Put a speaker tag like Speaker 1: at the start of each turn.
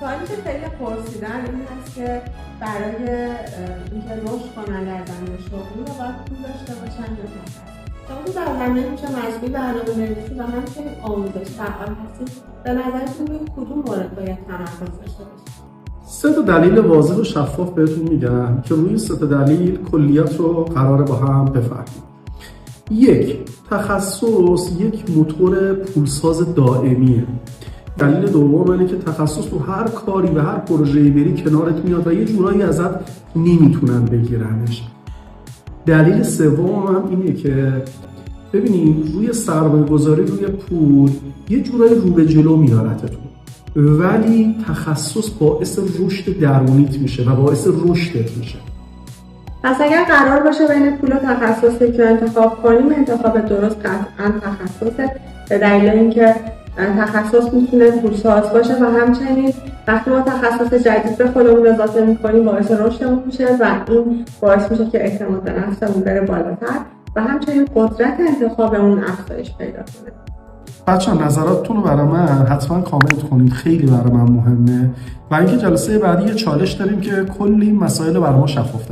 Speaker 1: سوالی که خیلی پرسیدن این هست که برای اینکه رشد کنن در زمینه شغلی و باید پول داشته باشن یا نه. شما در زمینه میشه مشغول برنامه‌نویسی و همچنین آموزش فعال هستید. به نظرتون روی کدوم مورد باید تمرکز داشته باشید؟
Speaker 2: 3 تا دلیل واضح و شفاف بهتون میگم که روی 3 تا دلیل کلیات رو قراره با هم بفهمیم. 1. تخصص یک موتور پولساز دائمیه. دلیل دوم اینه که تخصص تو هر کاری و هر پروژه‌ای بری کنارت میاد و یه جورایی ازت نمیتونن بگیرنش. دلیل سوم هم اینه که ببینید روی سرمایه‌گذاری روی پول یه جورایی رو به جلو میارتتون، ولی تخصص باعث رشد درونیت میشه و باعث رشدت میشه.
Speaker 1: پس اگر قرار باشه بین پول و تخصصی که انتخاب کنیم، انتخاب درست قطعا تخصصه، به دلیل اینکه تخصص میتونه پولساز باشه و همچنین وقتی ما تخصص جدید به خودمون اضافه میکنیم باعث رشدمون میشه و این باعث میشه که اعتماد به نفسمون بره بالاتر و همچنین قدرت انتخابمون افزایش پیدا کنه.
Speaker 2: بچه‌ها نظراتتون رو برای من حتما کامنت کنید، خیلی برای من مهمه. و اینکه جلسه بعدی یه چالش داریم که کلی مسائل برای ما شفاف